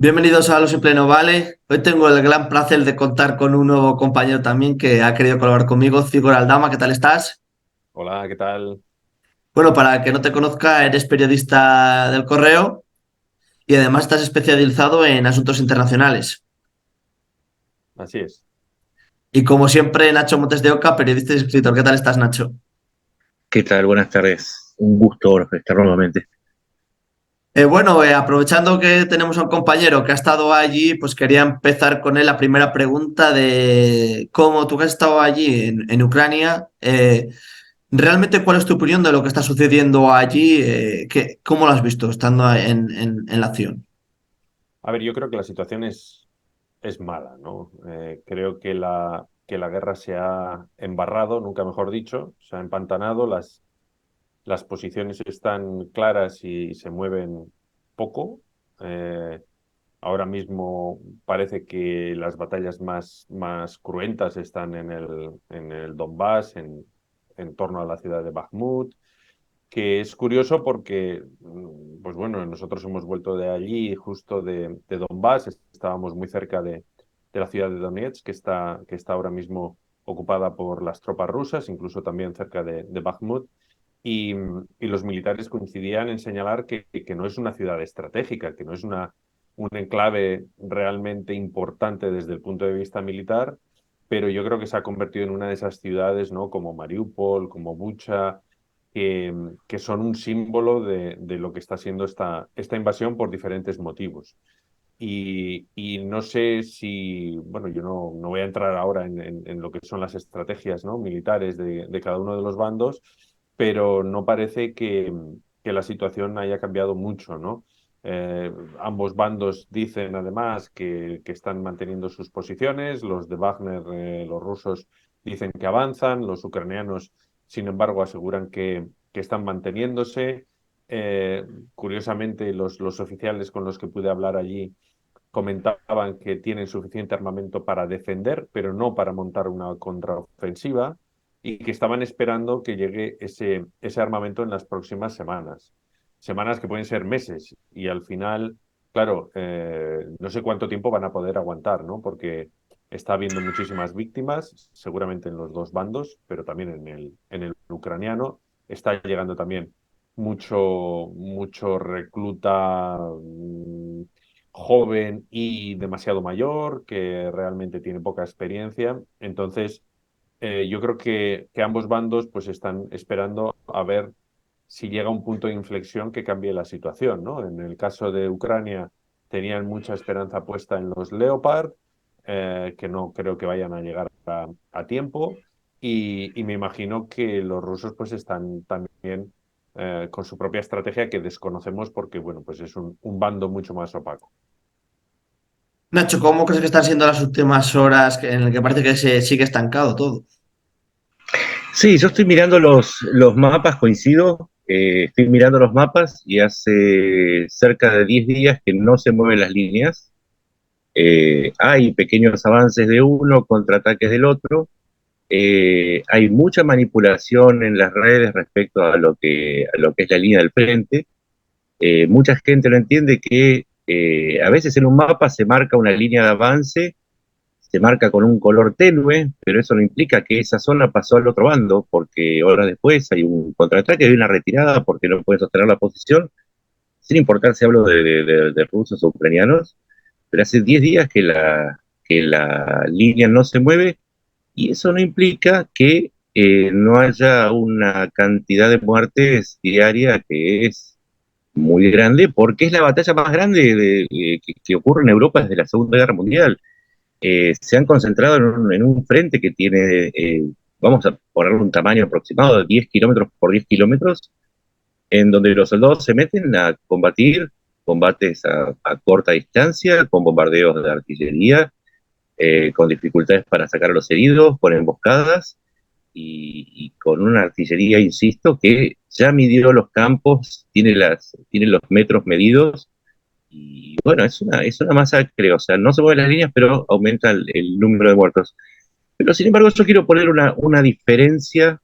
Bienvenidos a Los en Pleno Vale. Hoy tengo el gran placer de contar con un nuevo compañero también que ha querido colaborar conmigo, Cigor Aldama. ¿Qué tal estás? Hola, ¿qué tal? Bueno, para el que no te conozca, eres periodista del Correo y además estás especializado en asuntos internacionales. Así es. Y como siempre, Nacho Montes de Oca, periodista y escritor. ¿Qué tal estás, Nacho? ¿Qué tal? Buenas tardes. Un gusto estar nuevamente. Aprovechando que tenemos a un compañero que ha estado allí, pues quería empezar con él la primera pregunta de cómo tú que has estado allí en Ucrania. ¿Realmente cuál es tu opinión de lo que está sucediendo allí? ¿Cómo lo has visto estando en la acción? A ver, yo creo que la situación es mala, ¿no? Creo que la guerra se ha embarrado, nunca mejor dicho, se ha empantanado, las posiciones están claras y se mueven poco. Eh, Ahora mismo parece que las batallas más cruentas están en el Donbass, en torno a la ciudad de Bakhmut, que es curioso porque, pues bueno, nosotros hemos vuelto de allí, justo de Donbass, estábamos muy cerca de la ciudad de Donetsk, que está ahora mismo ocupada por las tropas rusas, incluso también cerca de Bakhmut, y los militares coincidían en señalar que no es una ciudad estratégica, que no es un enclave realmente importante desde el punto de vista militar, pero yo creo que se ha convertido en una de esas ciudades, ¿no? Como Mariupol, como Bucha, que son un símbolo de lo que está siendo esta invasión por diferentes motivos. Y no sé si, bueno, yo no voy a entrar ahora en lo que son las estrategias, ¿no? militares de cada uno de los bandos, pero no parece que la situación haya cambiado mucho, ¿no? Eh, Ambos bandos dicen además que están manteniendo sus posiciones, los de Wagner, los rusos, dicen que avanzan, los ucranianos, sin embargo, aseguran que están manteniéndose. Eh, Curiosamente, los oficiales con los que pude hablar allí comentaban que tienen suficiente armamento para defender, pero no para montar una contraofensiva, y que estaban esperando que llegue ese armamento en las próximas semanas. Semanas que pueden ser meses, y al final, claro, no sé cuánto tiempo van a poder aguantar, ¿no? Porque está habiendo muchísimas víctimas, seguramente en los dos bandos, pero también en el ucraniano. Está llegando también mucho recluta joven y demasiado mayor, que realmente tiene poca experiencia. Entonces, yo creo que ambos bandos pues están esperando a ver si llega un punto de inflexión que cambie la situación, ¿no? En el caso de Ucrania tenían mucha esperanza puesta en los Leopard, que no creo que vayan a llegar a tiempo, y me imagino que los rusos pues están también con su propia estrategia que desconocemos porque, bueno, pues es un bando mucho más opaco. Nacho, ¿cómo crees que están siendo las últimas horas en el que parece que se sigue estancado todo? Sí, yo estoy mirando los mapas, coincido. Estoy mirando los mapas y hace cerca de 10 días que no se mueven las líneas. Hay pequeños avances de uno, contraataques del otro. Hay mucha manipulación en las redes respecto a lo que es la línea del frente. Mucha gente no entiende que a veces en un mapa se marca una línea de avance, se marca con un color tenue, pero eso no implica que esa zona pasó al otro bando, porque horas después hay un contraataque, hay una retirada porque no puede sostener la posición, sin importar si hablo de rusos o ucranianos, pero hace 10 días que la línea no se mueve y eso no implica que no haya una cantidad de muertes diaria que es muy grande, porque es la batalla más grande que ocurre en Europa desde la Segunda Guerra Mundial. Se han concentrado en un frente que tiene, vamos a ponerle un tamaño aproximado de 10 kilómetros por 10 kilómetros, en donde los soldados se meten a combatir combates a corta distancia, con bombardeos de artillería, con dificultades para sacar a los heridos, con emboscadas y con una artillería, insisto, que ya midió los campos, tiene los metros medidos y bueno, es una masacre, o sea, no se mueven las líneas, pero aumenta el número de muertos. Pero sin embargo, yo quiero poner una diferencia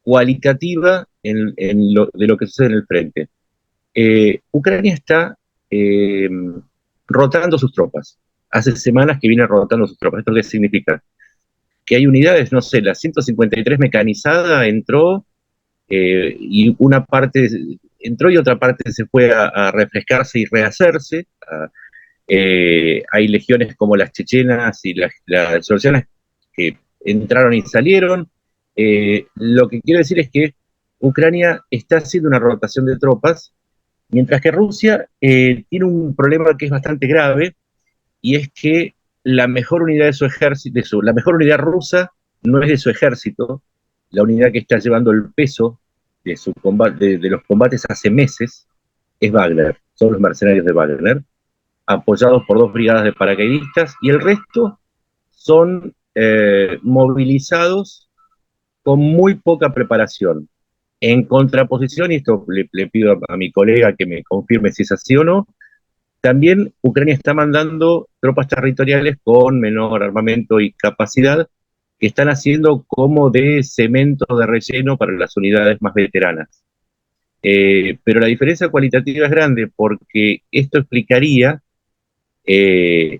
cualitativa de lo que sucede en el frente. Ucrania está, rotando sus tropas. Hace semanas que viene rotando sus tropas. ¿Esto qué significa? Que hay unidades, no sé, la 153 mecanizada entró y una parte entró y otra parte se fue a refrescarse y rehacerse. Hay legiones como las chechenas y las georgianas que entraron y salieron. Lo que quiero decir es que Ucrania está haciendo una rotación de tropas, mientras que Rusia tiene un problema que es bastante grave, y es que la mejor unidad de su ejército, la mejor unidad rusa no es de su ejército, la unidad que está llevando el peso de, su combate, de los combates hace meses es Wagner, son los mercenarios de Wagner, apoyados por 2 brigadas de paracaidistas, y el resto son movilizados con muy poca preparación. En contraposición, y esto le pido a mi colega que me confirme si es así o no, también Ucrania está mandando tropas territoriales con menor armamento y capacidad que están haciendo como de cemento de relleno para las unidades más veteranas. Pero la diferencia cualitativa es grande porque esto explicaría eh,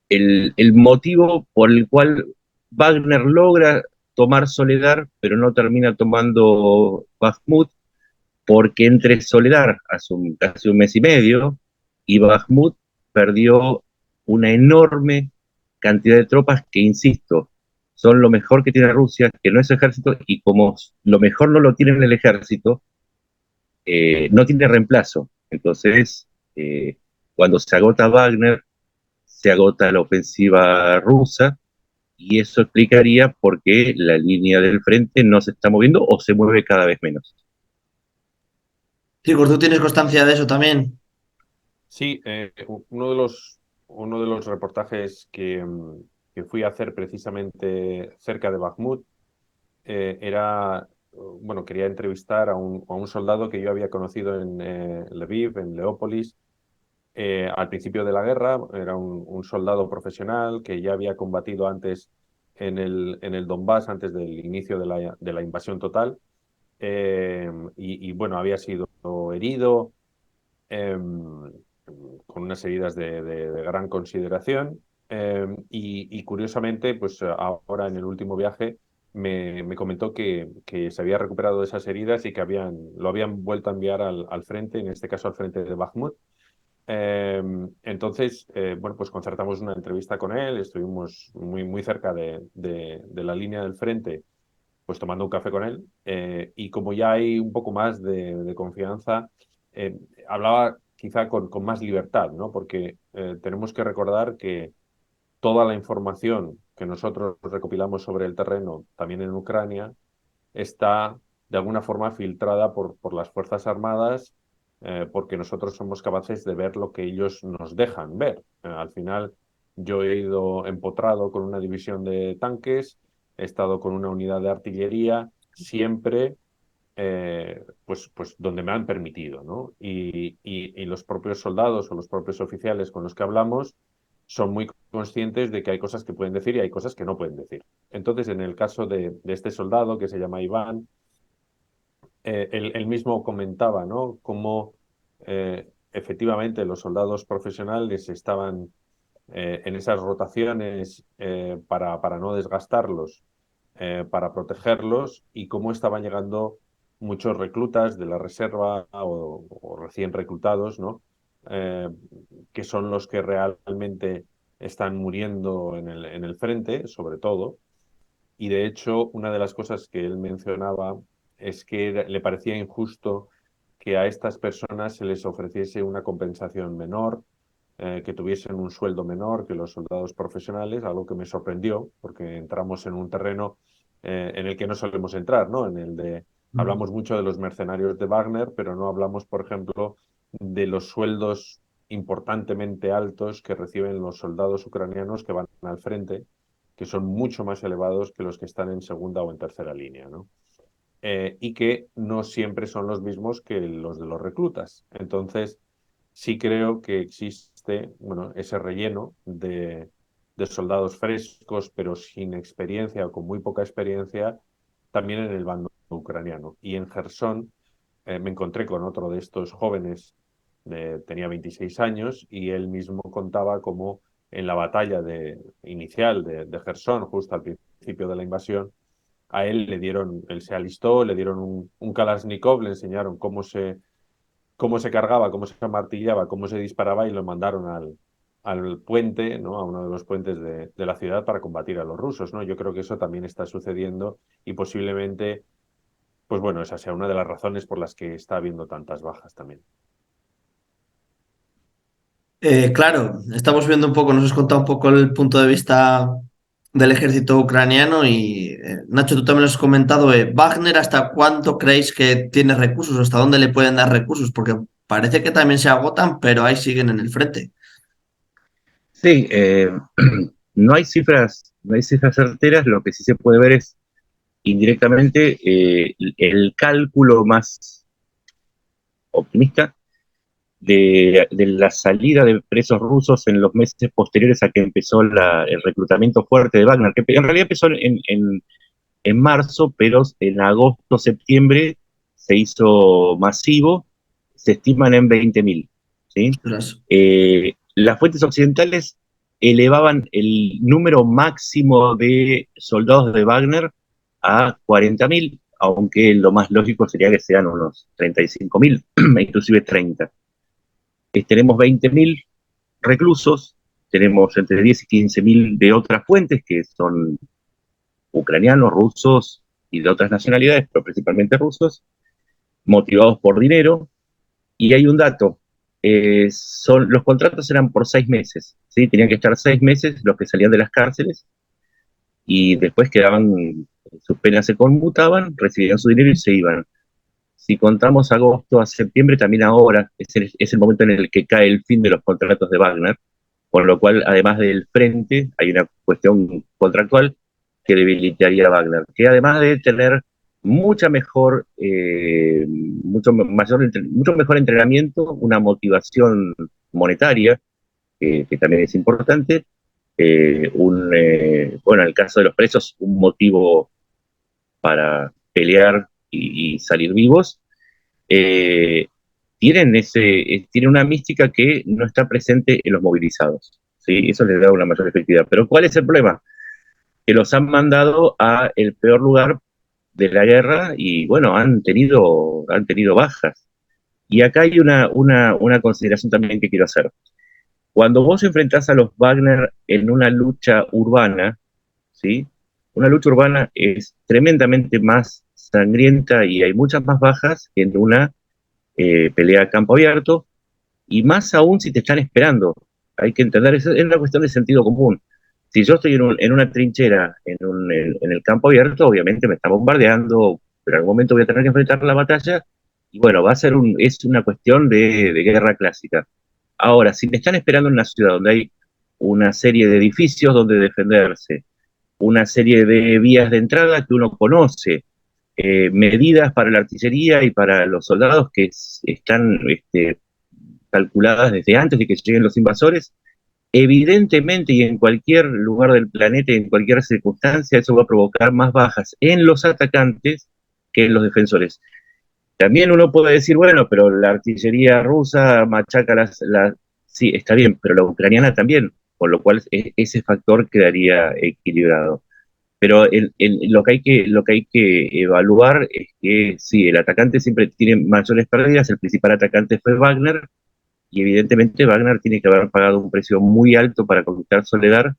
el motivo por el cual Wagner logra tomar Soledar, pero no termina tomando Bakhmut, porque entre Soledar, hace casi un mes y medio, y Bakhmut perdió una enorme cantidad de tropas que, insisto, son lo mejor que tiene Rusia, que no es su ejército, y como lo mejor no lo tiene en el ejército, no tiene reemplazo. Entonces, cuando se agota Wagner, se agota la ofensiva rusa, y eso explicaría por qué la línea del frente no se está moviendo o se mueve cada vez menos. Chicos, ¿tú tienes constancia de eso también? Sí, uno de los reportajes que fui a hacer precisamente cerca de Bakhmut era, bueno, quería entrevistar a un soldado que yo había conocido en Lviv, en Leópolis, al principio de la guerra. Era un soldado profesional que ya había combatido antes en el Donbass, antes del inicio de la invasión total, y bueno, había sido herido. Con unas heridas de gran consideración. Y curiosamente, pues ahora en el último viaje me comentó que se había recuperado de esas heridas y que lo habían vuelto a enviar al frente, en este caso al frente de Bakhmut. Entonces, bueno, pues concertamos una entrevista con él, estuvimos muy cerca de la línea del frente, pues tomando un café con él, y como ya hay un poco más de confianza, hablaba quizá con más libertad, ¿no? Porque tenemos que recordar que toda la información que nosotros recopilamos sobre el terreno, también en Ucrania, está de alguna forma filtrada por las Fuerzas Armadas, porque nosotros somos capaces de ver lo que ellos nos dejan ver. Al final, yo he ido empotrado con una división de tanques, he estado con una unidad de artillería, siempre pues donde me han permitido, ¿no? Y los propios soldados o los propios oficiales con los que hablamos son muy conscientes de que hay cosas que pueden decir y hay cosas que no pueden decir. Entonces, en el caso de este soldado que se llama Iván, él mismo comentaba, ¿no? Cómo efectivamente los soldados profesionales estaban en esas rotaciones para no desgastarlos, para protegerlos, y cómo estaban llegando muchos reclutas de la reserva o recién reclutados, ¿no? Eh, que son los que realmente están muriendo en el frente, sobre todo. Y de hecho, una de las cosas que él mencionaba es que le parecía injusto que a estas personas se les ofreciese una compensación menor, que tuviesen un sueldo menor que los soldados profesionales, algo que me sorprendió, porque entramos en un terreno en el que no solemos entrar, ¿no? En el de hablamos mucho de los mercenarios de Wagner, pero no hablamos, por ejemplo, de los sueldos importantemente altos que reciben los soldados ucranianos que van al frente, que son mucho más elevados que los que están en segunda o en tercera línea, ¿no? Y que no siempre son los mismos que los de los reclutas. Entonces, sí creo que existe, bueno, ese relleno de soldados frescos, pero sin experiencia o con muy poca experiencia, también en el bando ucraniano. Y en Gerson me encontré con otro de estos jóvenes tenía 26 años y él mismo contaba cómo en la batalla inicial de Jersón, justo al principio de la invasión, a él él se alistó, le dieron un Kalashnikov, le enseñaron cómo se cargaba, cómo se amartillaba, cómo se disparaba y lo mandaron al puente, ¿no? A uno de los puentes de la ciudad para combatir a los rusos, ¿no? Yo creo que eso también está sucediendo y posiblemente, pues bueno, esa sea una de las razones por las que está habiendo tantas bajas también. Claro, estamos viendo un poco, nos has contado un poco el punto de vista del ejército ucraniano y Nacho, tú también lo has comentado, Wagner, ¿hasta cuánto creéis que tiene recursos? ¿Hasta dónde le pueden dar recursos? Porque parece que también se agotan, pero ahí siguen en el frente. Sí, no hay cifras certeras, lo que sí se puede ver es indirectamente el cálculo más optimista de la salida de presos rusos en los meses posteriores a que empezó el reclutamiento fuerte de Wagner, que en realidad empezó en marzo, pero en agosto, septiembre se hizo masivo, se estiman en 20.000, ¿sí? Ostras. Las fuentes occidentales elevaban el número máximo de soldados de Wagner a 40.000, aunque lo más lógico sería que sean unos 35.000, inclusive 30. Tenemos 20.000 reclusos, tenemos entre 10 y 15.000 de otras fuentes que son ucranianos, rusos y de otras nacionalidades, pero principalmente rusos, motivados por dinero. Y hay un dato, los contratos eran por 6 meses, ¿sí? Tenían que estar 6 meses los que salían de las cárceles y después quedaban, sus penas se conmutaban, recibían su dinero y se iban. Si contamos agosto a septiembre, también ahora es el momento en el que cae el fin de los contratos de Wagner, con lo cual, además del frente, hay una cuestión contractual que debilitaría a Wagner, que además de tener mucha mejor, mucho mejor entrenamiento, una motivación monetaria, que también es importante, bueno, en el caso de los presos, un motivo para pelear y salir vivos, eh, tienen una mística que no está presente en los movilizados. ¿Sí? Eso les da una mayor efectividad. Pero ¿cuál es el problema? Que los han mandado a el peor lugar de la guerra y bueno, han tenido bajas. Y acá hay una consideración también que quiero hacer. Cuando vos enfrentás a los Wagner en una lucha urbana, ¿sí? Una lucha urbana es tremendamente más sangrienta y hay muchas más bajas que en una pelea a campo abierto, y más aún si te están esperando. Hay que entender, es una cuestión de sentido común. Si yo estoy en una trinchera, en el campo abierto, obviamente me está bombardeando, pero en algún momento voy a tener que enfrentar la batalla, y bueno, es una cuestión de guerra clásica. Ahora, si me están esperando en una ciudad donde hay una serie de edificios donde defenderse, una serie de vías de entrada que uno conoce, medidas para la artillería y para los soldados que están calculadas desde antes de que lleguen los invasores, evidentemente y en cualquier lugar del planeta, en cualquier circunstancia, eso va a provocar más bajas en los atacantes que en los defensores. También uno puede decir, bueno, pero la artillería rusa machaca Sí, está bien, pero la ucraniana también, por lo cual ese factor quedaría equilibrado. Pero lo que hay que evaluar es que sí, el atacante siempre tiene mayores pérdidas, el principal atacante fue Wagner, y evidentemente Wagner tiene que haber pagado un precio muy alto para conquistar Soledar,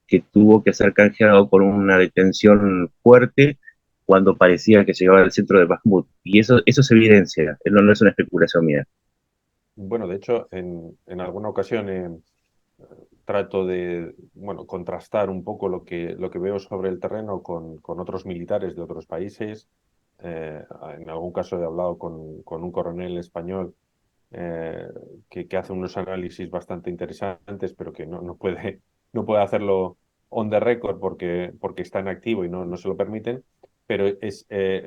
que tuvo que ser canjeado con una detención fuerte cuando parecía que llegaba al centro de Bakhmut. Y eso se evidencia, no es una especulación mía. Bueno, de hecho, en alguna ocasión trato de, bueno, contrastar un poco lo que veo sobre el terreno con otros militares de otros países. En algún caso he hablado con un coronel español eh, que hace unos análisis bastante interesantes, pero que no puede hacerlo on the record porque está en activo y no se lo permiten. Pero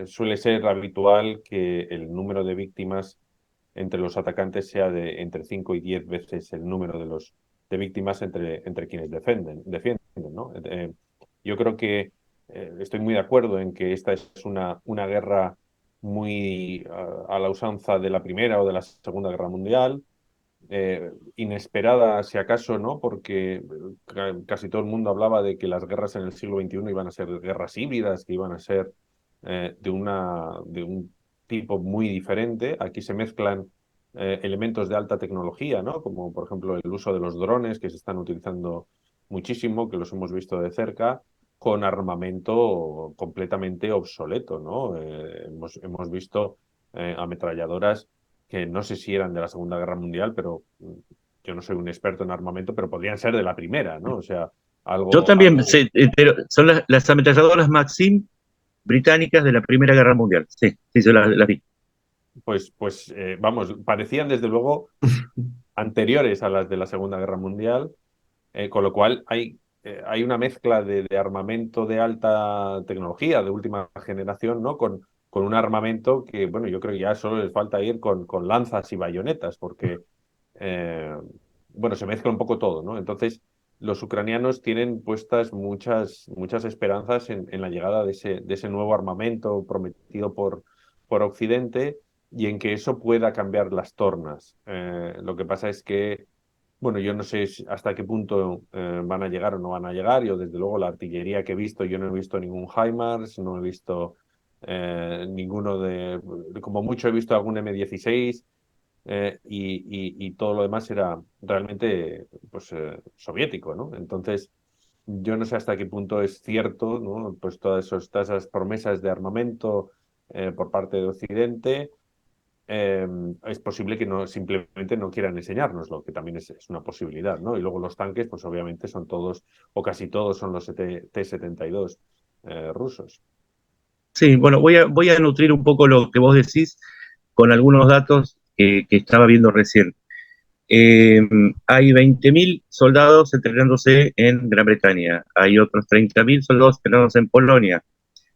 suele ser habitual que el número de víctimas entre los atacantes sea de entre 5 y 10 veces el número de víctimas entre quienes defienden, ¿no? Yo creo que estoy muy de acuerdo en que esta es una guerra muy a la usanza de la Primera o de la Segunda Guerra Mundial, inesperada, si acaso, ¿no? Porque casi todo el mundo hablaba de que las guerras en el siglo XXI iban a ser guerras híbridas, que iban a ser de un tipo muy diferente. Aquí se mezclan elementos de alta tecnología, ¿no? Como por ejemplo el uso de los drones, que se están utilizando muchísimo, que los hemos visto de cerca, con armamento completamente obsoleto, ¿no? Hemos visto ametralladoras que no sé si eran de la Segunda Guerra Mundial, pero yo no soy un experto en armamento, pero podrían ser de la primera, ¿no? O sea, Yo algo, también algo sé, pero son las ametralladoras Maxim británicas de la Primera Guerra Mundial. Sí, sí, yo las vi. vamos, parecían desde luego anteriores a las de la Segunda Guerra Mundial, con lo cual hay una mezcla de armamento de alta tecnología, de última generación, ¿no? Con un armamento que, bueno, yo creo que ya solo les falta ir con lanzas y bayonetas, porque, eh, bueno, se mezcla un poco todo, ¿no? Entonces, los ucranianos tienen puestas muchas esperanzas en la llegada de ese nuevo armamento prometido por Occidente y en que eso pueda cambiar las tornas. Lo que pasa es que bueno, yo no sé hasta qué punto van a llegar o no van a llegar. Yo, desde luego, la artillería que he visto, yo no he visto ningún HIMARS, no he visto ninguno como mucho he visto algún M16 y todo lo demás era realmente pues, soviético, ¿no? Entonces, yo no sé hasta qué punto es cierto, ¿no? Pues todas esas promesas de armamento por parte de Occidente es posible que no simplemente no quieran enseñárnoslo, que también es una posibilidad, ¿no? Y luego los tanques, pues obviamente son todos, o casi todos son los T-72 rusos. Sí, bueno, voy a nutrir un poco lo que vos decís con algunos datos que estaba viendo recién. Eh, Hay 20.000 soldados entrenándose en Gran Bretaña, hay otros 30.000 soldados entrenándose en Polonia,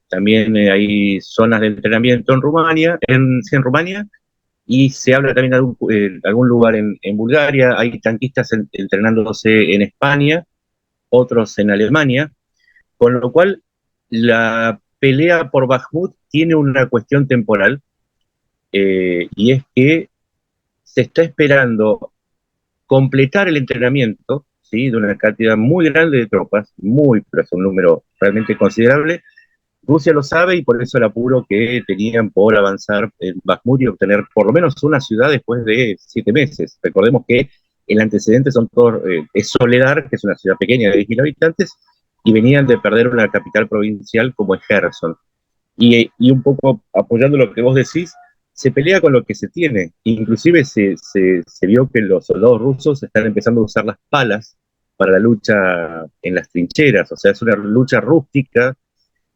también hay zonas de entrenamiento en Rumania, sí, en Rumania, y se habla también de algún lugar en Bulgaria, hay tanquistas entrenándose en España, otros en Alemania, con lo cual la pelea por Bakhmut tiene una cuestión temporal, y es que se está esperando completar el entrenamiento, ¿sí? De una cantidad muy grande de tropas, pero es un número realmente considerable. Rusia lo sabe y por eso el apuro que tenían por avanzar en Bakhmut y obtener por lo menos una ciudad después de 7 meses. Recordemos que el antecedente son todos, es Soledar, que es una ciudad pequeña de 10.000 habitantes, y venían de perder una capital provincial como es Kherson. Y un poco apoyando lo que vos decís, se pelea con lo que se tiene. Inclusive se vio que los soldados rusos están empezando a usar las palas para la lucha en las trincheras, o sea, es una lucha rústica.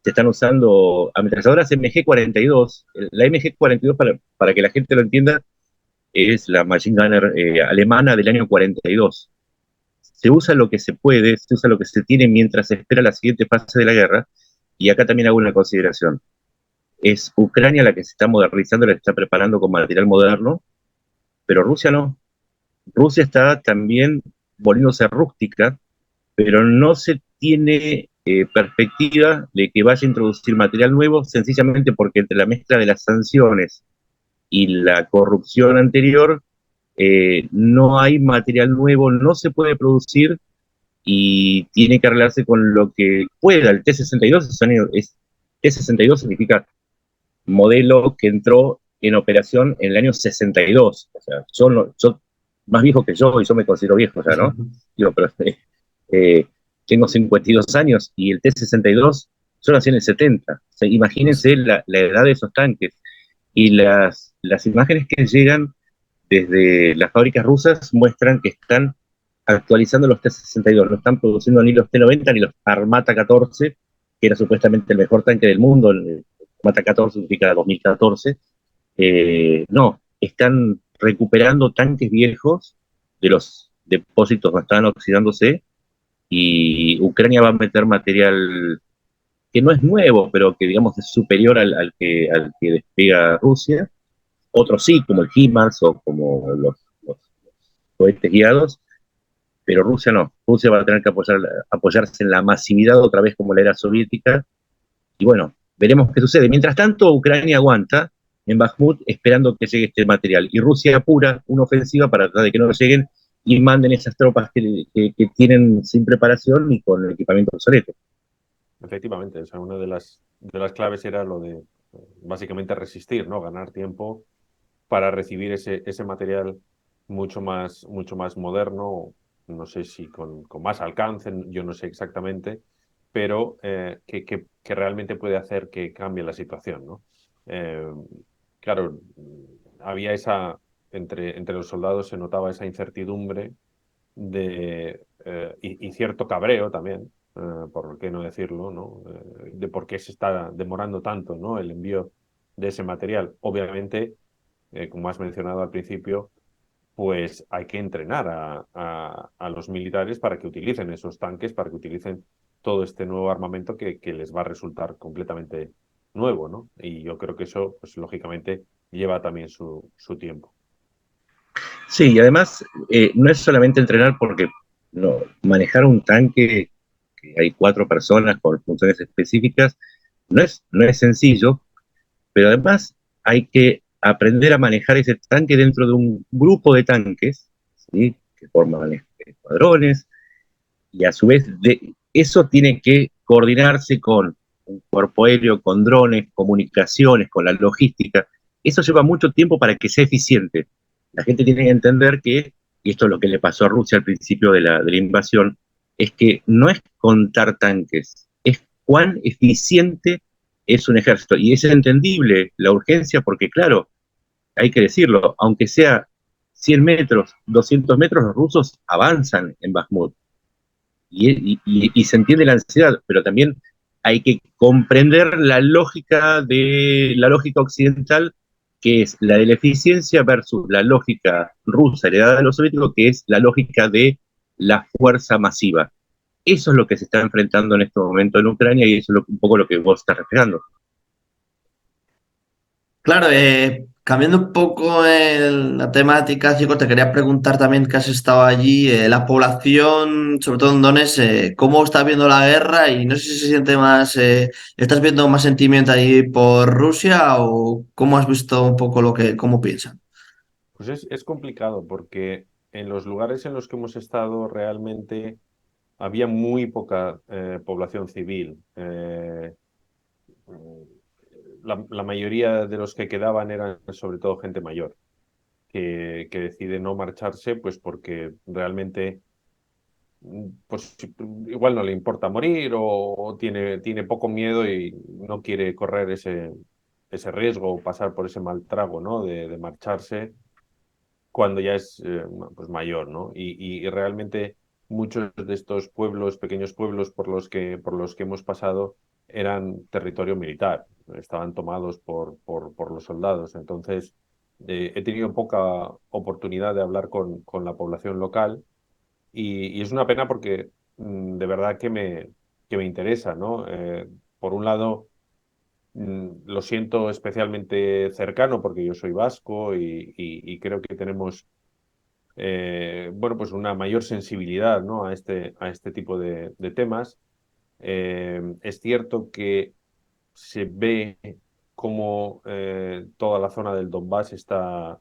Se están usando ametralladoras MG-42. La MG-42, para que la gente lo entienda, es la Machine Gunner alemana del año 42. Se usa lo que se puede, se usa lo que se tiene mientras se espera la siguiente fase de la guerra. Y acá también hago una consideración. Es Ucrania la que se está modernizando, la que está preparando con material moderno, pero Rusia no. Rusia está también volviéndose rústica, pero no se tiene perspectiva de que vaya a introducir material nuevo, sencillamente porque entre la mezcla de las sanciones y la corrupción anterior, no hay material nuevo, no se puede producir y tiene que arreglarse con lo que pueda. El T-62 T-62 significa modelo que entró en operación en el año 62. O sea, yo más viejo que yo, y yo me considero viejo ya, ¿no? Digo, pero eh, tengo 52 años y el T-62, yo nací en el 70. O sea, imagínense la edad de esos tanques. Y las imágenes que llegan desde las fábricas rusas muestran que están actualizando los T-62, no están produciendo ni los T-90 ni los Armata 14, que era supuestamente el mejor tanque del mundo. El Armata 14 significa 2014. No, están recuperando tanques viejos de los depósitos donde estaban oxidándose, y Ucrania va a meter material que no es nuevo, pero que digamos es superior al que despega Rusia. Otros sí, como el HIMARS o como los cohetes guiados, pero Rusia no. Rusia va a tener que apoyarse en la masividad otra vez como la era soviética, y bueno, veremos qué sucede. Mientras tanto, Ucrania aguanta, en Bakhmut esperando que llegue este material. Y Rusia apura una ofensiva para tratar de que no lleguen y manden esas tropas que tienen sin preparación y con equipamiento obsoleto. Efectivamente, o sea, una de las claves era lo de básicamente resistir, ¿no? Ganar tiempo para recibir ese material mucho más moderno, no sé si con más alcance, yo no sé exactamente, pero que realmente puede hacer que cambie la situación, ¿no? Eh, claro, había entre los soldados se notaba esa incertidumbre y cierto cabreo también, por qué no decirlo, ¿no? De por qué se está demorando tanto, ¿no? El envío de ese material. Obviamente, como has mencionado al principio, pues hay que entrenar a los militares para que utilicen esos tanques, para que utilicen todo este nuevo armamento que les va a resultar completamente nuevo, ¿no? Y yo creo que eso, pues lógicamente, lleva también su tiempo. Sí, y además no es solamente entrenar porque no, manejar un tanque, que hay 4 personas con funciones específicas, no es sencillo, pero además hay que aprender a manejar ese tanque dentro de un grupo de tanques, ¿sí? Que forman escuadrones, y a su vez eso tiene que coordinarse con un cuerpo aéreo, con drones, comunicaciones, con la logística. Eso lleva mucho tiempo para que sea eficiente. La gente tiene que entender que, y esto es lo que le pasó a Rusia al principio de la invasión, es que no es contar tanques, es cuán eficiente es un ejército. Y es entendible la urgencia porque, claro, hay que decirlo, aunque sea 100 metros, 200 metros, los rusos avanzan en Bakhmut y se entiende la ansiedad, pero también hay que comprender la lógica occidental, que es la de la eficiencia versus la lógica rusa heredada de los soviéticos, que es la lógica de la fuerza masiva. Eso es lo que se está enfrentando en este momento en Ucrania y eso es un poco lo que vos estás reflejando. Claro, cambiando un poco la temática, Chico, te quería preguntar también que has estado allí, la población, sobre todo en Donetsk, ¿cómo está viendo la guerra? Y no sé si se siente más, ¿estás viendo más sentimiento ahí por Rusia o cómo has visto un poco cómo piensan? Pues es complicado porque en los lugares en los que hemos estado realmente había muy poca población civil. La mayoría de los que quedaban eran sobre todo gente mayor, que decide no marcharse, pues porque realmente pues igual no le importa morir o tiene poco miedo y no quiere correr ese riesgo o pasar por ese mal trago, ¿no? De marcharse cuando ya es pues mayor, ¿no? Y realmente muchos de estos pueblos, pequeños pueblos por los que hemos pasado, eran territorio militar, estaban tomados por los soldados. Entonces, he tenido poca oportunidad de hablar con la población local y es una pena porque de verdad que me interesa, ¿no? Por un lado lo siento especialmente cercano porque yo soy vasco y creo que tenemos bueno, pues una mayor sensibilidad, ¿no? A este tipo de temas. Es cierto que se ve como toda la zona del Donbass está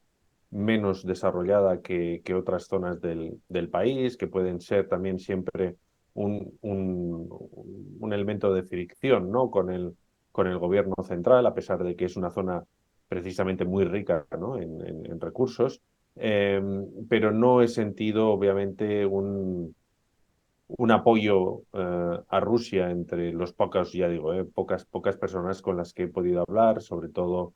menos desarrollada que otras zonas del país, que pueden ser también siempre un elemento de fricción, ¿no? Con el gobierno central, a pesar de que es una zona precisamente muy rica, ¿no? En recursos. Eh, pero no he sentido, obviamente, un apoyo a Rusia entre los pocos, ya digo, pocas personas con las que he podido hablar, sobre todo,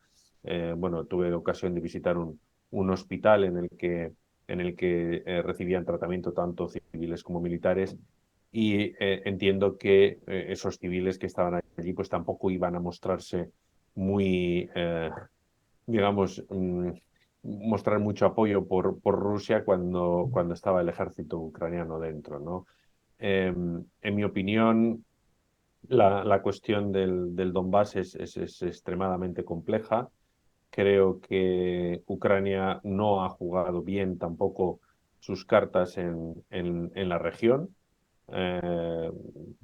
bueno, tuve ocasión de visitar un hospital en el que recibían tratamiento tanto civiles como militares y entiendo que esos civiles que estaban allí pues tampoco iban a mostrarse muy, digamos, mostrar mucho apoyo por Rusia cuando estaba el ejército ucraniano dentro, ¿no? En mi opinión, la cuestión del Donbass es extremadamente compleja. Creo que Ucrania no ha jugado bien tampoco sus cartas en la región. Eh,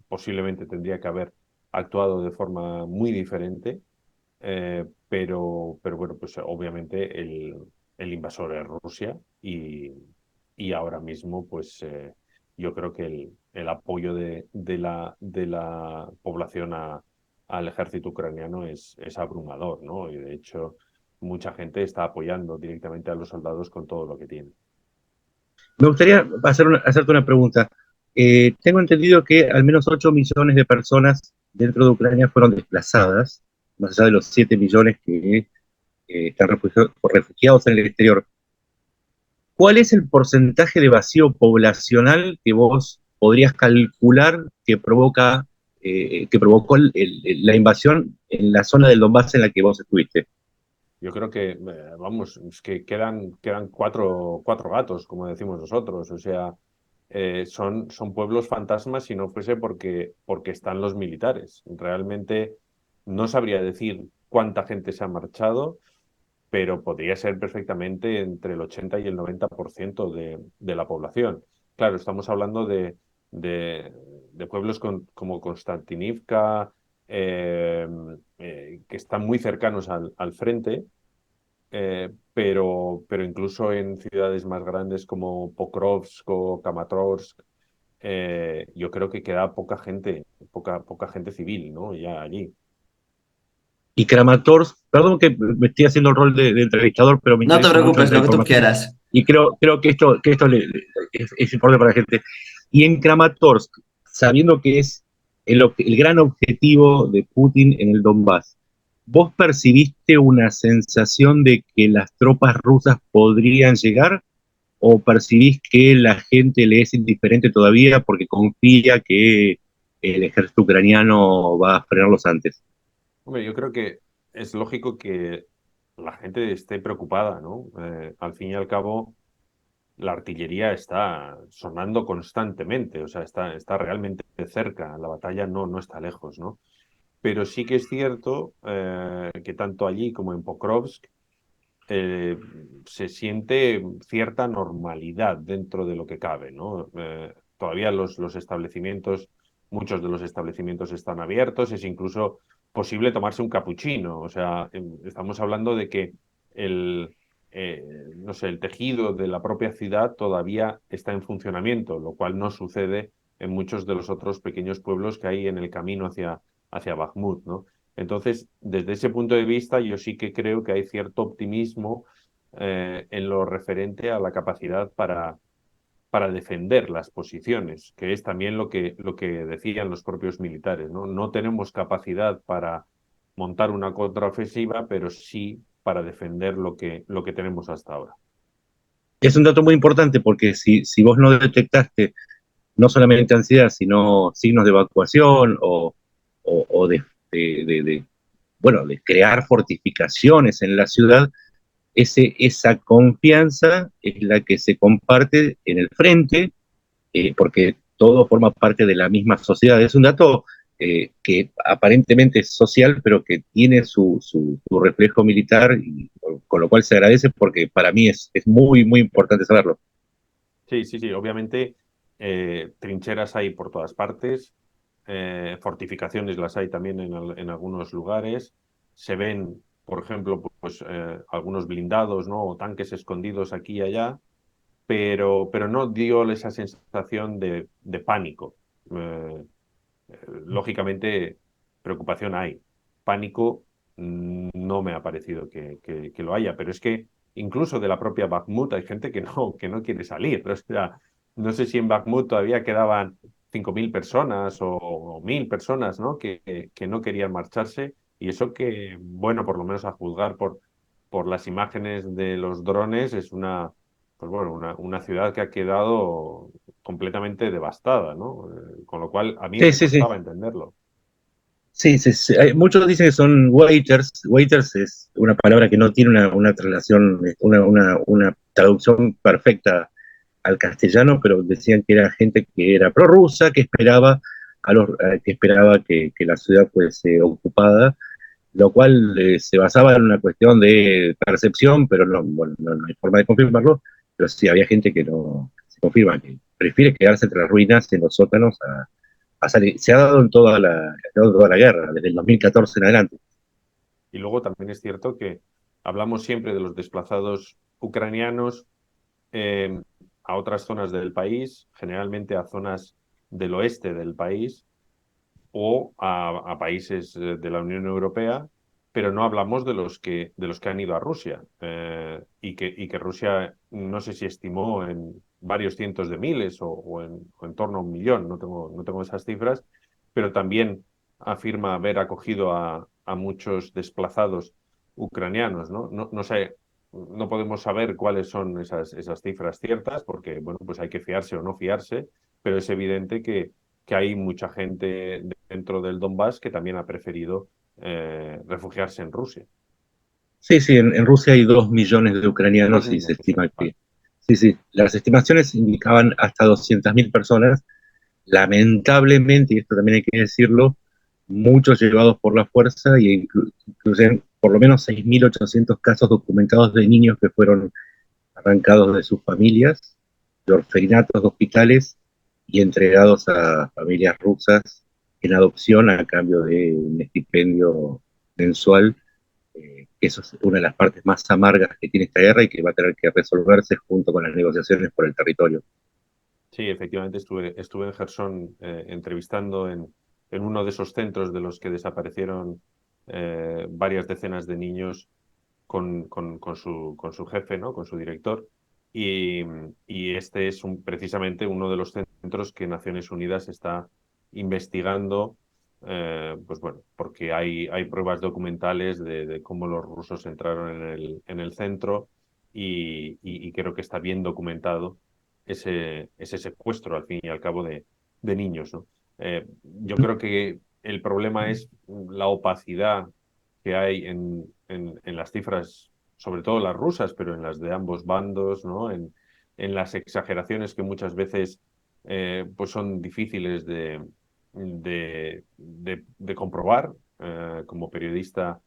Posiblemente tendría que haber actuado de forma muy diferente. pero bueno, pues obviamente el invasor es Rusia y ahora mismo pues yo creo que el apoyo de la población al ejército ucraniano es abrumador, ¿no? Y de hecho mucha gente está apoyando directamente a los soldados con todo lo que tiene. Me gustaría hacerte una pregunta. Tengo entendido que al menos 8 millones de personas dentro de Ucrania fueron desplazadas, más allá de los 7 millones que están refugiados en el exterior. ¿Cuál es el porcentaje de vacío poblacional que vos podrías calcular que provocó la invasión en la zona del Donbass en la que vos estuviste? Yo creo que, vamos, es que quedan cuatro gatos, como decimos nosotros. O sea, son pueblos fantasmas si no fuese porque están los militares. Realmente no sabría decir cuánta gente se ha marchado, pero podría ser perfectamente entre el 80 y el 90% de la población. Claro, estamos hablando de, de pueblos como Konstantinivka, que están muy cercanos al frente, pero incluso en ciudades más grandes como Pokrovsk o Kramatorsk, yo creo que queda poca gente civil, ¿no? Ya allí. Y Kramatorsk, perdón que me estoy haciendo el rol de entrevistador, pero me No te interesa mucho preocupes, la lo que tú información. quieras. Y creo que esto es importante para la gente. Y en Kramatorsk, sabiendo que es el gran objetivo de Putin en el Donbass, ¿vos percibiste una sensación de que las tropas rusas podrían llegar? ¿O percibís que la gente le es indiferente todavía porque confía que el ejército ucraniano va a frenarlos antes? Hombre, yo creo que es lógico que la gente esté preocupada, ¿no? Al fin y al cabo, la artillería está sonando constantemente, o sea, está realmente cerca, la batalla no está lejos, ¿no? Pero sí que es cierto que tanto allí como en Pokrovsk eh, se siente cierta normalidad dentro de lo que cabe, ¿no? Todavía los establecimientos, muchos de los establecimientos están abiertos, es incluso posible tomarse un capuchino, o sea, estamos hablando de que el, no sé, el tejido de la propia ciudad todavía está en funcionamiento, lo cual no sucede en muchos de los otros pequeños pueblos que hay en el camino hacia Bakhmut, ¿no? Entonces, desde ese punto de vista, yo sí que creo que hay cierto optimismo en lo referente a la capacidad para defender las posiciones, que es también lo que decían los propios militares, ¿no? No tenemos capacidad para montar una contraofensiva, pero sí para defender lo que tenemos hasta ahora. Es un dato muy importante porque si vos no detectaste no solamente ansiedad, sino signos de evacuación o bueno, de crear fortificaciones en la ciudad, esa confianza es la que se comparte en el frente, porque todo forma parte de la misma sociedad. Es un dato que aparentemente es social, pero que tiene su reflejo militar, y con lo cual se agradece porque para mí es muy, muy importante saberlo. Sí, sí, sí, obviamente trincheras hay por todas partes, fortificaciones las hay también en algunos lugares, se ven, por ejemplo, pues algunos blindados, ¿no? O tanques escondidos aquí y allá, pero no dio esa sensación de pánico. Eh, Lógicamente, preocupación hay. Pánico no me ha parecido que lo haya, pero es que incluso de la propia Bakhmut hay gente que no quiere salir. O sea, no sé si en Bakhmut todavía quedaban 5.000 personas o 1.000 personas, ¿no? Que no querían marcharse. Y eso que, bueno, por lo menos a juzgar por las imágenes de los drones, es pues bueno, una ciudad que ha quedado completamente devastada, ¿no? Con lo cual a mí Sí, me sí, sí. costaba entenderlo. Sí, sí, sí. Muchos dicen que son waiters. Waiters es una palabra que no tiene una traslación, una traducción perfecta al castellano, pero decían que era gente que era prorrusa, que esperaba que esperaba que la ciudad fuese ocupada, lo cual se basaba en una cuestión de percepción, pero no, bueno, no hay forma de confirmarlo, pero sí había gente que no se confirma, que prefiere quedarse entre las ruinas en los sótanos a salir. Se ha dado en toda la guerra, desde el 2014 en adelante. Y luego también es cierto que hablamos siempre de los desplazados ucranianos eh, a otras zonas del país, generalmente a zonas del oeste del país o a países de la Unión Europea, pero no hablamos de los que han ido a Rusia y que Rusia no sé si estimó en varios cientos de miles o en torno a 1 millón, no tengo esas cifras, pero también afirma haber acogido a muchos desplazados ucranianos, ¿no? No sé, no podemos saber cuáles son esas cifras ciertas porque, bueno, pues hay que fiarse o no fiarse, pero es evidente que hay mucha gente dentro del Donbass que también ha preferido refugiarse en Rusia. Sí, sí, en Rusia hay 2 millones de Dos ucranianos y se millones, estima vale. que, sí, sí, las estimaciones indicaban hasta 200.000 personas. Lamentablemente, y esto también hay que decirlo, muchos llevados por la fuerza y incluyen por lo menos 6.800 casos documentados de niños que fueron arrancados de sus familias, de orfelinatos, de hospitales y entregados a familias rusas en adopción a cambio de un estipendio mensual. Eso es una de las partes más amargas que tiene esta guerra y que va a tener que resolverse junto con las negociaciones por el territorio. Sí, efectivamente estuve en Gerson entrevistando en uno de esos centros de los que desaparecieron varias decenas de niños con su jefe, ¿no? Con su director. Y, y este es precisamente uno de los centros que Naciones Unidas está investigando, pues bueno, porque hay pruebas documentales de cómo los rusos entraron en el centro y creo que está bien documentado ese secuestro, al fin y al cabo, de niños, ¿no? Yo creo que el problema es la opacidad que hay en las cifras, sobre todo las rusas, pero en las de ambos bandos, ¿no? En las exageraciones que muchas veces pues son difíciles de comprobar. Como periodista,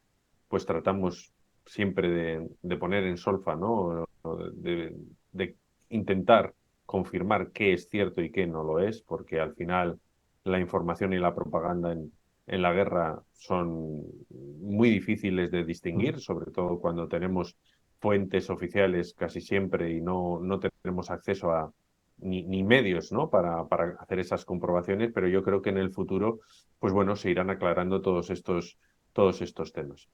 pues tratamos siempre de poner en solfa, ¿no? De intentar confirmar qué es cierto y qué no lo es, porque al final la información y la propaganda en la guerra son muy difíciles de distinguir, sobre todo cuando tenemos fuentes oficiales casi siempre y no tenemos acceso a ni medios, ¿no? Para hacer esas comprobaciones, pero yo creo que en el futuro, pues bueno, se irán aclarando todos estos temas.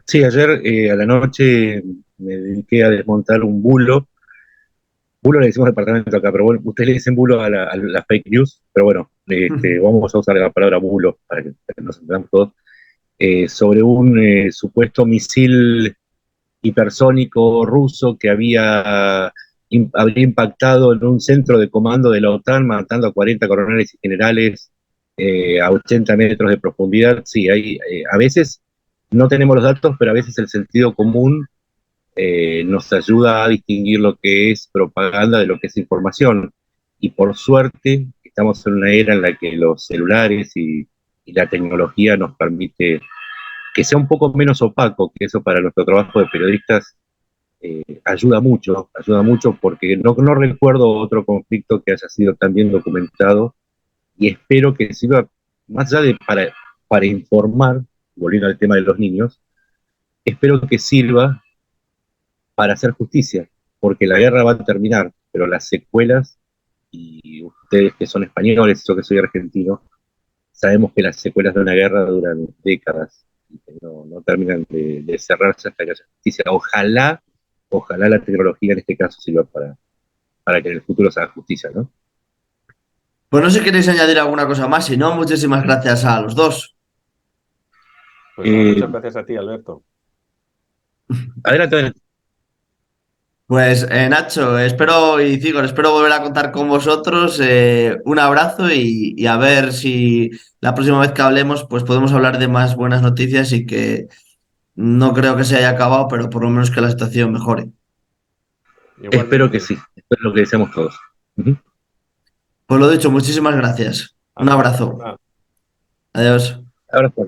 Sí, ayer a la noche me dediqué a desmontar un bulo. Bulo le decimos departamento acá, pero bueno, ustedes le dicen bulo a la fake news, pero bueno, vamos a usar la palabra bulo para que nos entendamos todos, sobre un supuesto misil hipersónico ruso que habría impactado en un centro de comando de la OTAN, matando a 40 coroneles y generales a 80 metros de profundidad. Sí, a veces no tenemos los datos, pero a veces el sentido común nos ayuda a distinguir lo que es propaganda de lo que es información. Y por suerte, estamos en una era en la que los celulares y la tecnología nos permite que sea un poco menos opaco, que eso para nuestro trabajo de periodistas ayuda mucho porque no recuerdo otro conflicto que haya sido tan bien documentado y espero que sirva más allá de para informar, volviendo al tema de los niños, espero que sirva para hacer justicia, porque la guerra va a terminar, pero las secuelas, y ustedes que son españoles, yo que soy argentino, sabemos que las secuelas de una guerra duran décadas y que no terminan de cerrarse hasta que haya justicia. Ojalá la tecnología en este caso sirva para que en el futuro se haga justicia, ¿no? Pues no sé si queréis añadir alguna cosa más, si no, muchísimas gracias a los dos. Pues nada, Eh, muchas gracias a ti, Alberto. adelante, adelante. Pues Nacho, espero y Igor, espero volver a contar con vosotros. Un abrazo y a ver si la próxima vez que hablemos, pues podemos hablar de más buenas noticias y que no creo que se haya acabado, pero por lo menos que la situación mejore. Espero que Igualmente, sí, espero lo que deseamos todos. Uh-huh. Pues lo dicho, muchísimas gracias. Un hasta la abrazo. próxima. Adiós. Abrazo.